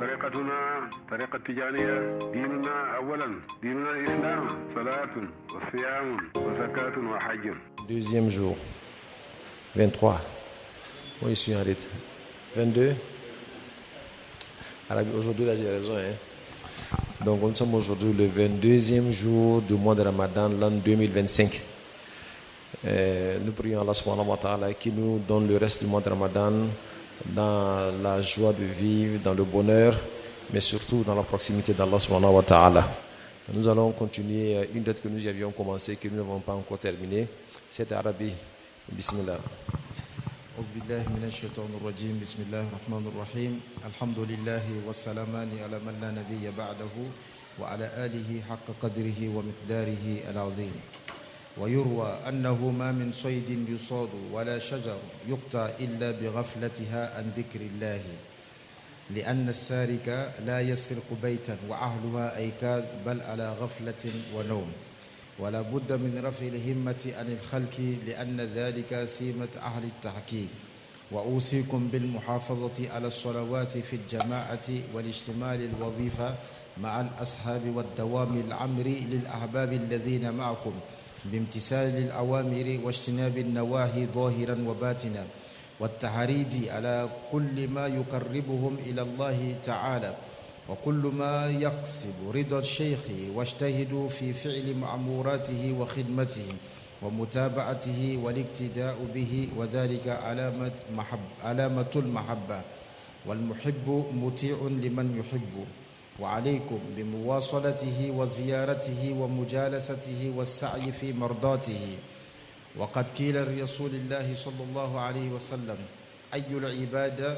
طريقتنا طريقة تجانية ديننا أولا ديننا الإسلام صلاة وصيام وزكاة وحج. Deuxième jour, 23. Moi, je suis en rythme. 22. Aujourd'hui, là, j'ai raison. Donc, nous sommes aujourd'hui le 22e jour du mois de Ramadan, l'an 2025. Nous prions Allah subhanahu wa ta'ala qui nous donne le reste du mois de Ramadan dans la joie de vivre, dans le bonheur, mais surtout dans la proximité d'Allah subhanahu wa ta'ala. Nous allons continuer une date que nous avions commencé, que nous n'avons pas encore terminée. C'est Arabi. Bismillah. أعوذ بالله من الشيطان الرجيم بسم الله الرحمن الرحيم الحمد لله والسلامان على من لا نبي بعده وعلى آله حق قدره ومقداره العظيم ويروى أنه ما من صيد يصاد ولا شجر يقطع إلا بغفلتها عن ذكر الله لأن السارق لا يسرق بيتا وأهلها أيكاد بل على غفلة ونوم ولا بد من رفع الهمة عن الخلق لأن ذلك سيمة أهل التحقيق وأوصيكم بالمحافظة على الصلوات في الجماعة والاجتماع للوظيفة مع الأصحاب والدوام العمر للأحباب الذين معكم بامتثال الأوامر واجتناب النواهي ظاهرا وباطنا والتحريض على كل ما يقربهم إلى الله تعالى وكل ما يقصد رضا الشيخ واجتهدوا في فعل مأموراته وخدمته ومتابعته والاقتداء به وذلك علامة المحبة والمحب مطيع لمن يحب وعليكم بمواصلته وزيارته ومجالسته والسعي في مرضاته وقد قيل لرسول الله صلى الله عليه وسلم أي العبادة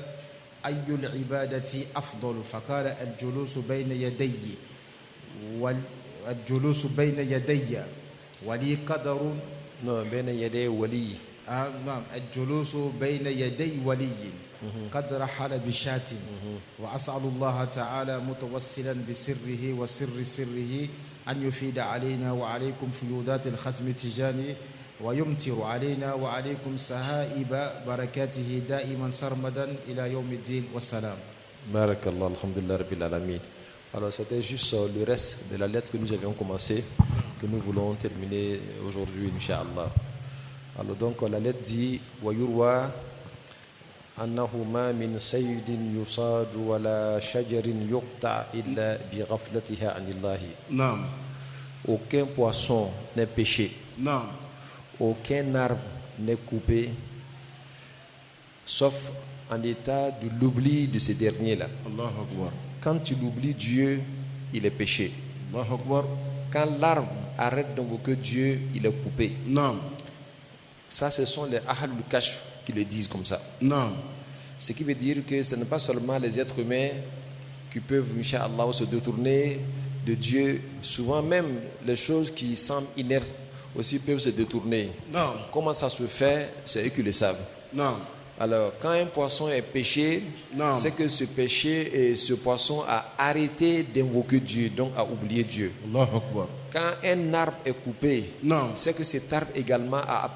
أفضل فقال الجلوس بين يدي ولي قدر بين يدي ولي نعم الجلوس بين يدي ولي قد رحل بشاة وأسأل الله تعالى متوسلا بسره وسر سره أن يفيد علينا وعليكم فيودات الختم التجاني ويمطر علينا وعليكم سهائب بركاته دائما سرمدا إلى يوم الدين والسلام. بارك الله الحمد لله رب العالمين. Alors c'était juste le reste de la lettre que nous avions commencé, que nous voulons terminer aujourd'hui, Inch'Allah. Alors donc la lettre dit ويروى أنه ما من صيد يصاد ولا شجر يقطع إلا بغفلتها عن الله. نعم. Aucun poisson n'est pêché. نعم. Aucun arbre n'est coupé, sauf en état de l'oubli de ces derniers-là. Allahu Akbar. Quand tu l'oublies Dieu, il est péché. Allahu Akbar. Quand l'arbre arrête d'invoquer Dieu, il est coupé. Non. Ça, ce sont les Ahlul Kashf qui le disent comme ça. Non. Ce qui veut dire que ce n'est pas seulement les êtres humains qui peuvent, Inch'Allah, se détourner de Dieu. Souvent même, les choses qui semblent inertes aussi peuvent se détourner. Non. Comment ça se fait? C'est eux qui le savent. Non. Alors, quand un poisson est péché, c'est que ce péché et ce poisson a arrêté d'invoquer Dieu, donc a oublié Dieu. Allahu Akbar. Quand un arbre est coupé, c'est que cet arbre également a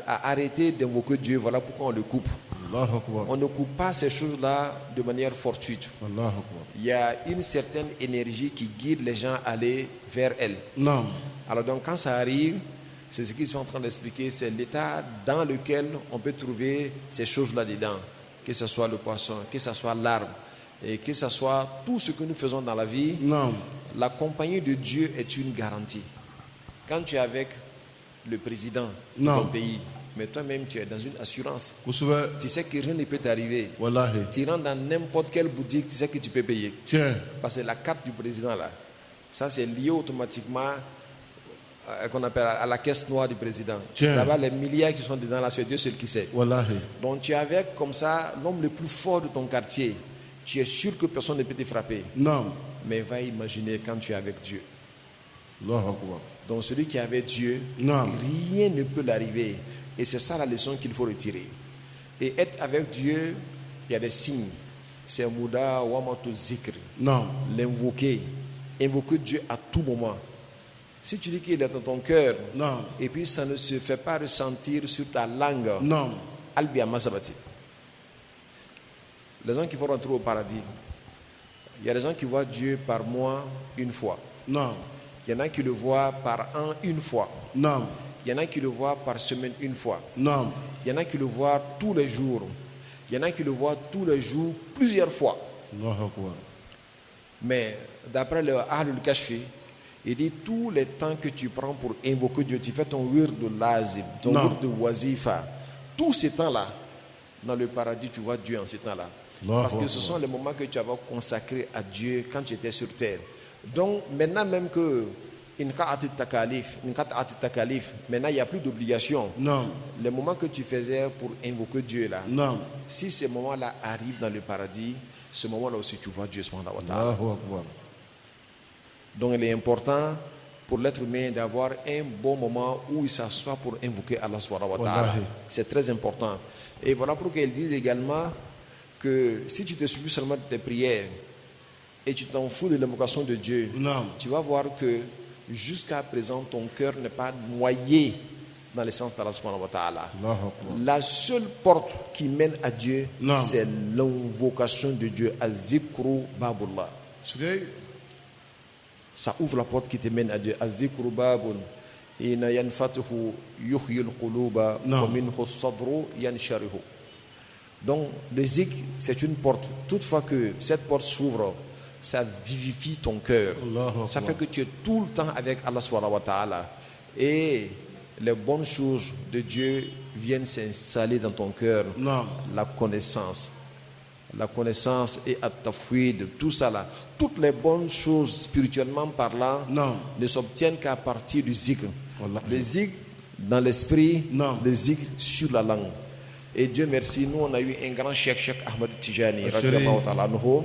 arrêté d'invoquer Dieu. Voilà pourquoi on le coupe. Allahu Akbar. On ne coupe pas ces choses-là de manière fortuite. Allahu Akbar. Il y a une certaine énergie qui guide les gens à aller vers elle. Non. Alors donc quand ça arrive, c'est ce qu'ils sont en train d'expliquer, c'est l'état dans lequel on peut trouver ces choses-là dedans. Que ce soit le poisson, que ce soit l'arbre, et que ce soit tout ce que nous faisons dans la vie. Non. La compagnie de Dieu est une garantie. Quand tu es avec le président de ton pays, mais toi-même tu es dans une assurance. Tu sais que rien ne peut t'arriver. Wallahi. Tu rentres dans n'importe quelle boutique, tu sais que tu peux payer. Tiens. Parce que la carte du président là, ça c'est lié automatiquement qu'on appelle à la caisse noire du président. Là-bas, les milliards qui sont dedans là, c'est Dieu seul qui sait. Wallahi. Donc tu es avec comme ça l'homme le plus fort de ton quartier. Tu es sûr que personne ne peut te frapper. Non. Mais va imaginer quand tu es avec Dieu. Allahu Akbar. Donc celui qui est avec Dieu, rien ne peut l'arriver. Et c'est ça la leçon qu'il faut retirer. Et être avec Dieu, il y a des signes. C'est Mouda Wamato Zikr. Non. L'invoquer. Invoquer Dieu à tout moment. Si tu dis qu'il est dans ton cœur, et puis ça ne se fait pas ressentir sur ta langue, Albi Amasabati. Les gens qui vont rentrer au paradis, Il y a des gens qui voient Dieu par mois une fois. نعم Il y en a qui le voient par an une fois. نعم Il y en a qui le voient par semaine une fois. نعم Il y en a qui le voient tous les jours. Il y en a qui le voient tous les jours plusieurs fois. الله أكبر. Mais d'après le Ahlul Kashfi, il dit tous les temps que tu prends pour invoquer Dieu, tu fais ton wird de lazim, ton Non. wird de wazifa, tous ces temps-là, dans le paradis, tu vois Dieu en ces temps-là. Allah Parce que ce Akbar. sont les moments que tu avais consacrés à Dieu quand tu étais sur terre. Donc maintenant même que maintenant il n'y a plus d'obligation. نعم Les moments que tu faisais pour invoquer Dieu là, نعم si ces moments-là arrivent dans le paradis, ce moment-là aussi tu vois Dieu subhanahu wa ta'ala. الله أكبر. Donc il est important pour l'être humain d'avoir un bon moment où il s'assoit pour invoquer Allah subhanahu wa ta'ala. Wallahi. C'est très important. Et voilà pourquoi ils disent également que si tu te souviens seulement de tes prières et tu t'en fous de l'invocation de Dieu, نعم tu vas voir que jusqu'à présent ton cœur n'est pas noyé dans l'essence d'Allah subhanahu wa ta'ala. الله أكبر. La seule porte qui mène à Dieu, Non. c'est l'invocation de Dieu. Az-zikru babullah. سكي Ça ouvre la porte qui te mène à Dieu. Az-zikru babun. Ina yanfatuhu yuhyil quluba Non. wa minhu as-sadru yansharihu. Donc le zikr, c'est une porte. Toutefois que cette porte s'ouvre, ça vivifie ton cœur. الله Ça fait أكبر. que tu es tout le temps avec Allah subhanahu wa ta'ala. Et les bonnes choses de Dieu viennent s'installer dans ton cœur. نعم La connaissance et at-tafwid, tout ça là. Toutes les bonnes choses spirituellement parlant Non. ne s'obtiennent qu'à partir du zikr. Wallah. Le zikr dans l'esprit, Non. le zikr sur la langue. Et Dieu merci, nous on a eu un grand cheikh Ahmed Tijani, radiallahu ta'ala anhu,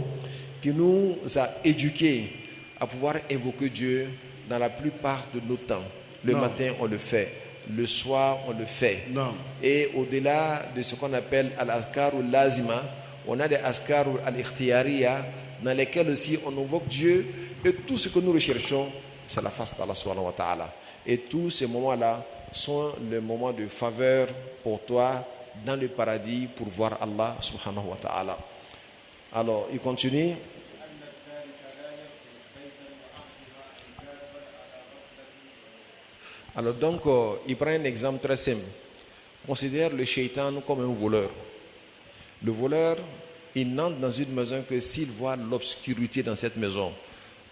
qui nous a éduqués à pouvoir invoquer Dieu dans la plupart de nos temps. Le Non. matin on le fait, le soir on le fait. Non. Et au-delà de ce qu'on appelle al-azkar ou lazima, on a des azkar ou al-ikhtiyariya dans lesquels aussi on invoque Dieu et tout ce que nous recherchons, c'est la face d'Allah subhanahu wa ta'ala. Et tous ces moments-là sont les moments de faveur pour toi dans le paradis pour voir Allah subhanahu wa ta'ala. Alors, il continue. Alors donc, il prend un exemple très simple. Considère le shaitan comme un voleur. Le voleur, il n'entre dans une maison que s'il voit l'obscurité dans cette maison.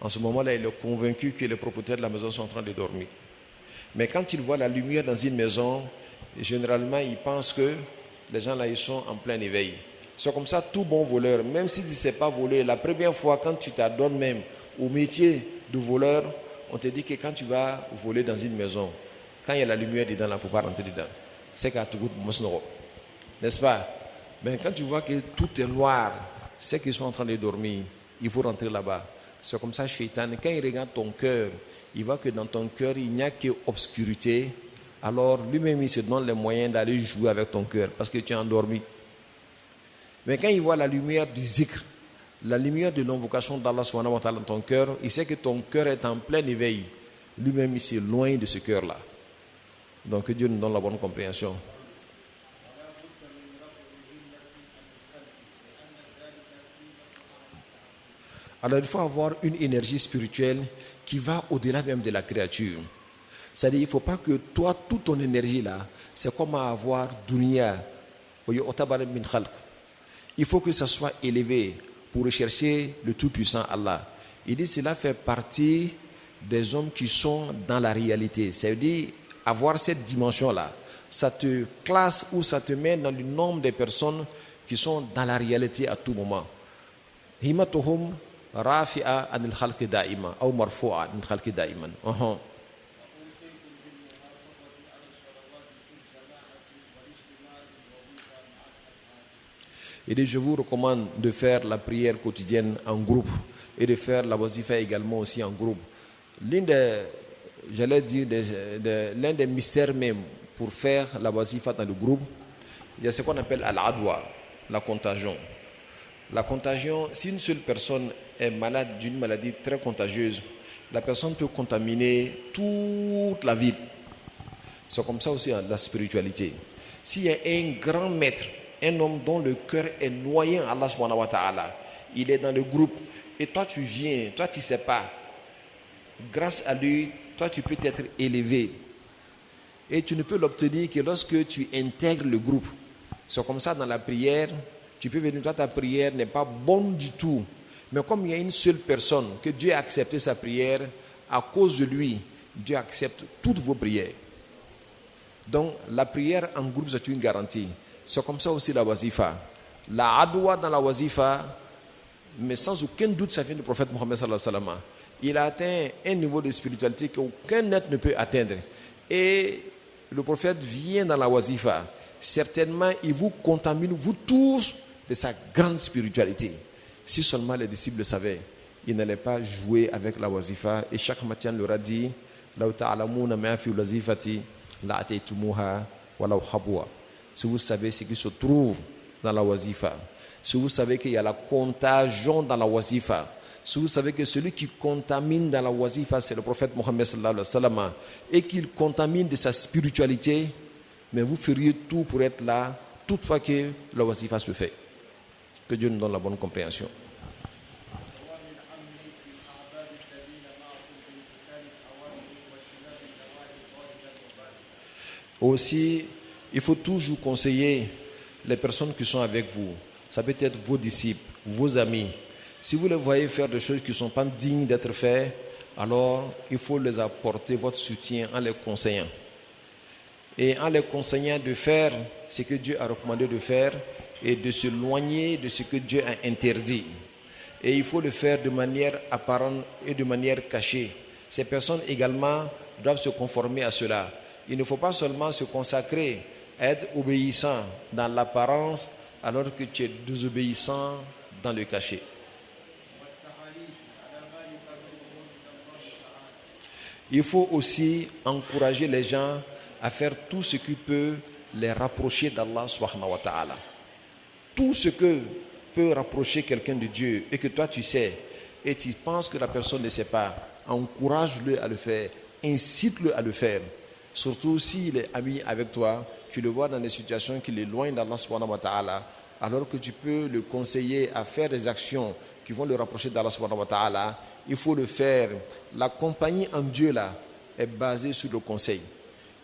En ce moment-là, il est convaincu que les propriétaires de la maison sont en train de dormir. Mais quand il voit la lumière dans une maison, généralement, il pense que les gens là, ils sont en plein éveil. C'est comme ça, tout bon voleur, même s'il ne sait pas voler, la première fois, quand tu t'adonnes même au métier de voleur, on te dit que quand tu vas voler dans une maison, quand il y a la lumière dedans, il ne faut pas rentrer dedans. C'est qu'à tout goût, n'est-ce pas? Mais quand tu vois que tout est noir, c'est qu'ils sont en train de dormir, il faut rentrer là-bas. C'est comme ça, Shaitan, quand il regarde ton cœur, il voit que dans ton cœur, il n'y a que obscurité. Alors lui-même, il se donne les moyens d'aller jouer avec ton cœur parce que tu es endormi. Mais quand il voit la lumière du zikr, la lumière de l'invocation d'Allah subhanahu wa ta'ala dans ton cœur, il sait que ton cœur est en plein éveil. Lui-même, il s'éloigne de ce cœur-là. Donc que Dieu nous donne la bonne compréhension. Alors il faut avoir une énergie spirituelle qui va au-delà même de la créature. C'est-à-dire il ne faut pas que toi, toute ton énergie là, c'est comme avoir dunya. Il faut que ça soit élevé pour rechercher le Tout-Puissant Allah. Il dit cela fait partie des hommes qui sont dans la réalité. C'est-à-dire avoir cette dimension-là, ça te classe ou ça te met dans le nombre des personnes qui sont dans la réalité à tout moment. Himatuhum rafi'a anil khalqi da'ima ou marfu'a anil khalqi da'iman. Il dit, je vous recommande de faire la prière quotidienne en groupe et de faire la wazifa également aussi en groupe. L'un des mystères même pour faire la wazifa dans le groupe, il y a ce qu'on appelle al-adwa, la contagion. La contagion, si une seule personne est malade d'une maladie très contagieuse, la personne peut contaminer toute la ville. C'est comme ça aussi la spiritualité. S'il y a un grand maître, un homme dont le cœur est noyé en Allah subhanahu wa ta'ala, il est dans le groupe, et toi tu viens, toi tu ne sais pas. Grâce à lui, toi tu peux être élevé. Et tu ne peux l'obtenir que lorsque tu intègres le groupe. C'est comme ça dans la prière, tu peux venir, toi ta prière n'est pas bonne du tout. Mais comme il y a une seule personne, que Dieu a accepté sa prière, à cause de lui, Dieu accepte toutes vos prières. Donc la prière en groupe, c'est une garantie. C'est comme ça aussi la wazifa. La adwa dans la wazifa, mais sans aucun doute, ça vient du prophète Mohammed sallallahu alayhi wa sallam. Il a atteint un niveau de spiritualité qu'aucun être ne peut atteindre. Et le prophète vient dans la wazifa. Certainement, il vous contamine, vous tous, de sa grande spiritualité. Si seulement les disciples le savaient, ils n'allaient pas jouer avec la wazifa. Et chaque matin leur a dit, si vous savez ce qui se trouve dans la wazifa, si vous savez qu'il y a la contagion dans la wazifa, si vous savez que celui qui contamine dans la wazifa, c'est le prophète Mohammed sallallahu alayhi wa sallam, et qu'il contamine de sa spiritualité, mais vous feriez tout pour être là, toutefois que la wazifa se fait. Que Dieu nous donne la bonne compréhension. Aussi, il faut toujours conseiller les personnes qui sont avec vous. Ça peut être vos disciples, vos amis. Si vous les voyez faire des choses qui ne sont pas dignes d'être faites, alors il faut les apporter votre soutien en les conseillant. Et en les conseillant de faire ce que Dieu a recommandé de faire et de s'éloigner de ce que Dieu a interdit. Et il faut le faire de manière apparente et de manière cachée. Ces personnes également doivent se conformer à cela. Il ne faut pas seulement se consacrer à être obéissant dans l'apparence alors que tu es désobéissant dans le cachet. Il faut aussi encourager les gens à faire tout ce qui peut les rapprocher d'Allah subhanahu wa ta'ala. Tout ce que peut rapprocher quelqu'un de Dieu et que toi tu sais et tu penses que la personne ne sait pas, encourage-le à le faire, incite-le à le faire. Surtout s'il est ami avec toi, tu le vois dans des situations qui l'éloignent d'Allah subhanahu wa ta'ala, alors que tu peux le conseiller à faire des actions qui vont le rapprocher d'Allah subhanahu wa ta'ala, il faut le faire. La compagnie en Dieu là est basée sur le conseil.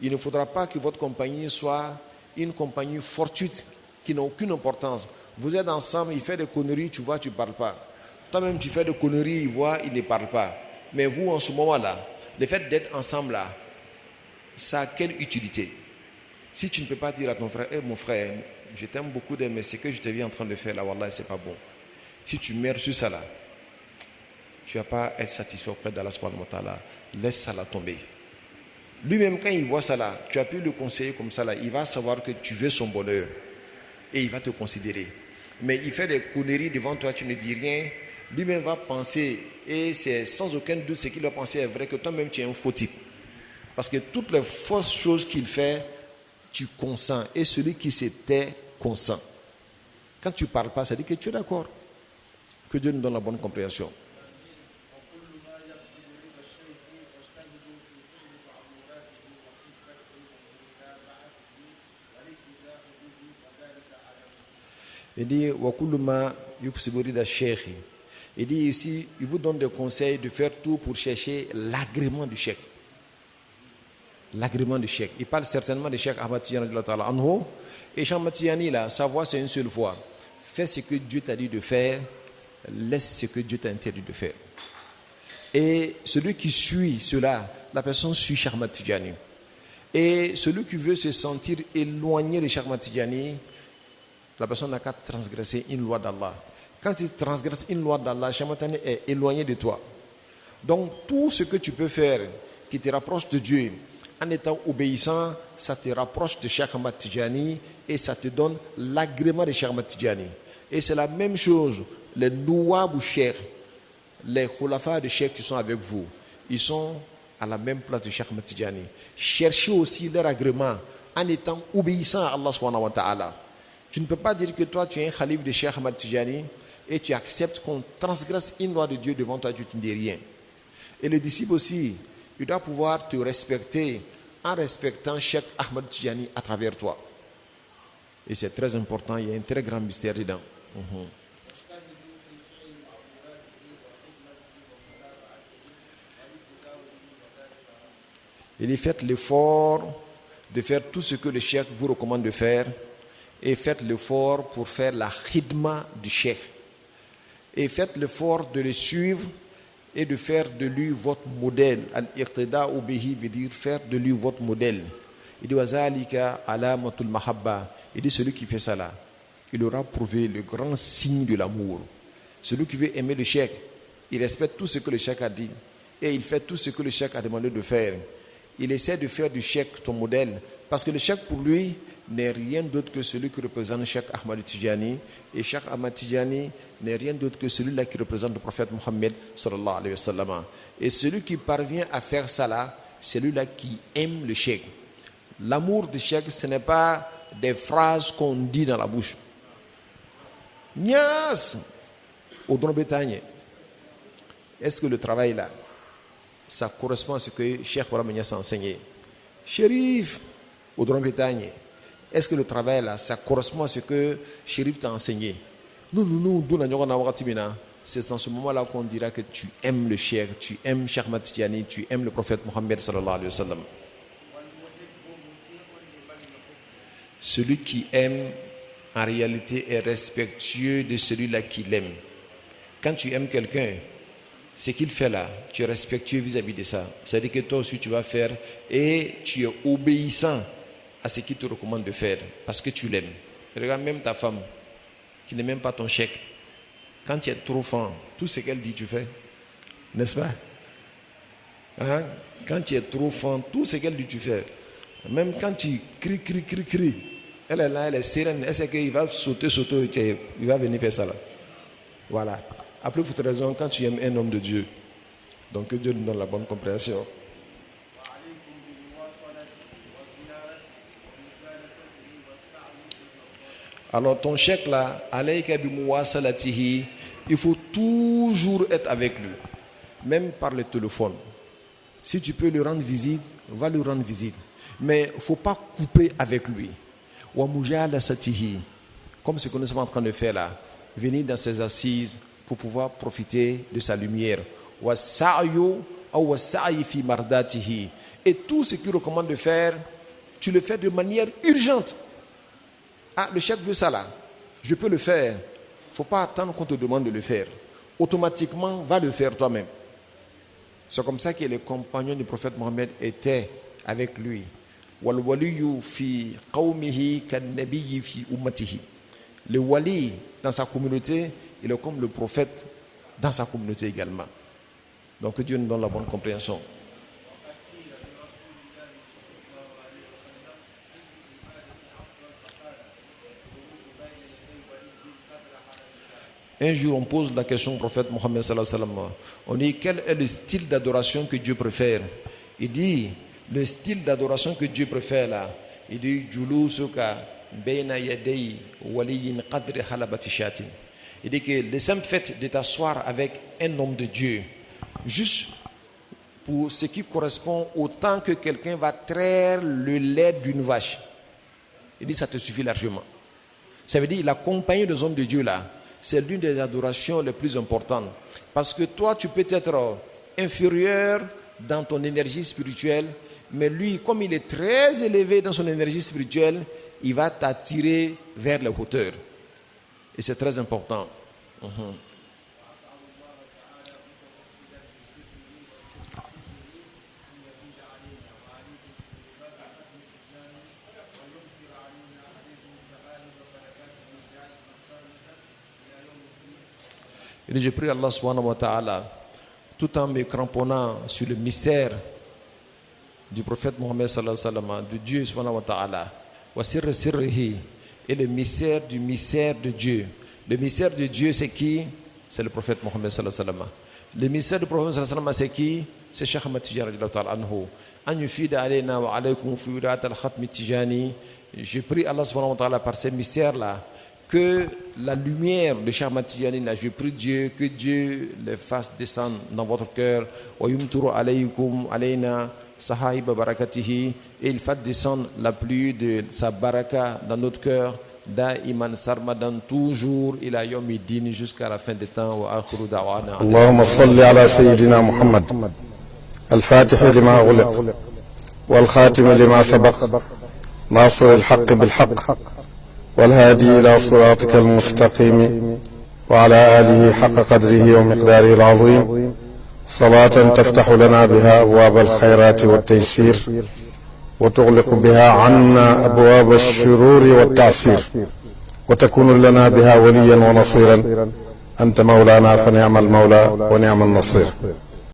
Il ne faudra pas que votre compagnie soit une compagnie fortuite qui n'a aucune importance. Vous êtes ensemble, il fait des conneries, tu vois, tu ne parles pas. Toi-même, tu fais des conneries, il voit, il ne parle pas. Mais vous, en ce moment-là, le fait d'être ensemble là, ça a quelle utilité? Si tu ne peux pas dire à ton frère, mon frère, je t'aime beaucoup, mais ce que je te vis en train de faire là, wallah, c'est pas bon. Si tu meurs sur ça là, tu ne vas pas être satisfait auprès d'Allah subhanahu wa ta'ala. Laisse ça là tomber. Lui-même, quand il voit ça là, tu as pu le conseiller comme ça là, il va savoir que tu veux son bonheur et il va te considérer. Mais il fait des conneries devant toi, tu ne dis rien. Lui-même va penser, et c'est sans aucun doute ce qu'il va penser est vrai, que toi-même tu es un faux type. Parce que toutes les fausses choses qu'il fait, tu consens. Et celui qui se tait consent. Quand tu ne parles pas, ça dit que tu es d'accord. Que Dieu nous donne la bonne compréhension. Il dit, il dit ici, il vous donne des conseils de faire tout pour chercher l'agrément du cheikh. L'agrément du cheikh. Il parle certainement du cheikh Ahmad Tijani. Et Cheikh Ahmad Tijani, là, sa voix c'est une seule fois. Fais ce que Dieu t'a dit de faire, laisse ce que Dieu t'a interdit de faire. Et celui qui suit cela, la personne suit Cheikh Ahmad Tijani. Et celui qui veut se sentir éloigné de Cheikh Ahmad Tijani, la personne n'a qu'à transgresser une loi d'Allah. Quand tu transgresses une loi d'Allah, Cheikh Ahmad Tijani est éloigné de toi. Donc tout ce que tu peux faire qui te rapproche de Dieu, en étant obéissant, ça te rapproche de Cheikh Ahmad Tijani et ça te donne l'agrément de Cheikh Ahmad Tijani. Et c'est la même chose, les nouab ou cheikh, les khulafa de cheikh qui sont avec vous, ils sont à la même place de Cheikh Ahmad Tijani. Cherchez aussi leur agrément en étant obéissant à Allah subhanahu wa ta'ala. Tu ne peux pas dire que toi tu es un khalif de Cheikh Ahmad Tijani et tu acceptes qu'on transgresse une loi de Dieu devant toi, tu ne dis rien. Et le disciple aussi, il doit pouvoir te respecter en respectant Cheikh Ahmad Tijani à travers toi. Et c'est très important, il y a un très grand mystère dedans. Il dit faites l'effort de faire tout ce que le cheikh vous recommande de faire et faites l'effort pour faire la khidma du cheikh. Et faites l'effort de le suivre et de faire de lui votre modèle. Al-iqtida'u bihi veut dire faire de lui votre modèle. Il dit wazalika alamatul mahabba. Il dit celui qui fait ça là, il aura prouvé le grand signe de l'amour. Celui qui veut aimer le cheikh, il respecte tout ce que le cheikh a dit et il fait tout ce que le cheikh a demandé de faire. Il essaie de faire du cheikh ton modèle parce que le cheikh pour lui n'est rien d'autre que celui qui représente Cheikh Ahmad Tidjani, et Cheikh Ahmad Tidjani n'est rien d'autre que celui-là qui représente le prophète Mohammed sallallahu alayhi wa sallam. Et celui qui parvient à faire ça là, c'est celui-là qui aime le cheikh. L'amour du cheikh, ce n'est pas des phrases qu'on dit dans la bouche. Nias au Don Bretagne. Est-ce que le travail là, ça correspond à ce que Cheikh Ibrahim Niass a enseigné? Chérif au Don Bretagne. Est-ce que le travail là, ça correspond à ce que Chérif t'a enseigné? Non, c'est dans ce moment-là qu'on dira que tu aimes le cheikh, tu aimes Cheikh Ahmad Tidjani, tu aimes le prophète Mohammed sallallahu alayhi wa sallam. Celui qui aime, en réalité, est respectueux de celui-là qui l'aime. Quand tu aimes quelqu'un, ce qu'il fait là, tu es respectueux vis-à-vis de ça. C'est-à-dire que toi aussi tu vas faire et tu es obéissant à ce qu'il te recommande de faire parce que tu l'aimes. Regarde même ta femme qui n'est même pas ton cheikh. Quand tu es trop fan, tout ce qu'elle dit, tu fais. N'est-ce pas? Hein? Quand tu es trop fan, tout ce qu'elle dit, tu fais. Même quand tu cries, elle est là, elle est sereine. Elle sait qu'il va sauter, il va venir faire ça là. Voilà. Après, pour toute raison, quand tu aimes un homme de Dieu, donc que Dieu nous donne la bonne compréhension. Alors ton cheikh là, alayka bi muwasalatihi, il faut toujours être avec lui, même par le téléphone. Si tu peux lui rendre visite, va lui rendre visite. Mais il ne faut pas couper avec lui. Wa mujalasatihi, comme ce que nous sommes en train de faire là, venir dans ses assises pour pouvoir profiter de sa lumière. Wa sa'yu aw wa sa'i fi mardatihi. Et tout ce qu'il recommande de faire, tu le fais de manière urgente. Ah, le cheikh veut ça là, je peux le faire. Il ne faut pas attendre qu'on te demande de le faire. Automatiquement, va le faire toi-même. C'est comme ça que les compagnons du prophète Mohammed étaient avec lui. Le wali dans sa communauté, il est comme le prophète dans sa communauté également. Donc que Dieu nous donne la bonne compréhension. Un jour, on pose la question au prophète Mohammed sallallahu alayhi wa sallam. On dit, quel est le style d'adoration que Dieu préfère? Il dit, le style d'adoration que Dieu préfère là, il dit, julusuka bayna yaday waliyin qadri halabati shatin. Il dit que le simple fait de t'asseoir avec un homme de Dieu, juste pour ce qui correspond au temps que quelqu'un va traire le lait d'une vache, il dit, ça te suffit largement. Ça veut dire, la compagnie des hommes de Dieu là, c'est l'une des adorations les plus importantes. Parce que toi, tu peux être inférieur dans ton énergie spirituelle, mais lui, comme il est très élevé dans son énergie spirituelle, il va t'attirer vers les hauteurs. Et c'est très important. Et je prie Allah subhanahu wa ta'ala, tout en me cramponnant sur le mystère du prophète Mohammed sallallahu alayhi wa sallam, de Dieu subhanahu wa ta'ala, wa sirri sirrihi, et le mystère du mystère de Dieu. Le mystère de Dieu, c'est qui? C'est le prophète Mohammed sallallahu alayhi wa sallam. Le mystère du prophète sallallahu alayhi wa sallam, c'est qui? C'est Cheikh Ahmad Tidjani radiyallahu ta'ala anhu. An yufida alayna wa alaykum fiyudat al-khatmi Tidjani. Je prie Allah subhanahu wa ta'ala par ces mystères-là, que la lumière de Cheikh Ahmad Tidjani, là, je prie Dieu, que Dieu les fasse descendre dans votre cœur. Wa yumturu alaykum alayna sahaïba barakatihi, et il fait descendre la pluie de sa baraka dans notre cœur, da'iman sarmadan, toujours ila yawmiddin, jusqu'à la fin des temps. Wa akhiru da'wana Allahumma salli ala sayyidina Muhammad al-Fatih lima ughliq والخاتم لما سبق ناصر الحق بالحق والهادي إلى صراطك المستقيم وعلى آله حق قدره ومقداره العظيم صلاة تفتح لنا بها أبواب الخيرات والتيسير وتغلق بها عنا أبواب الشرور والتعسير وتكون لنا بها وليا ونصيرا أنت مولانا فنعم المولى ونعم النصير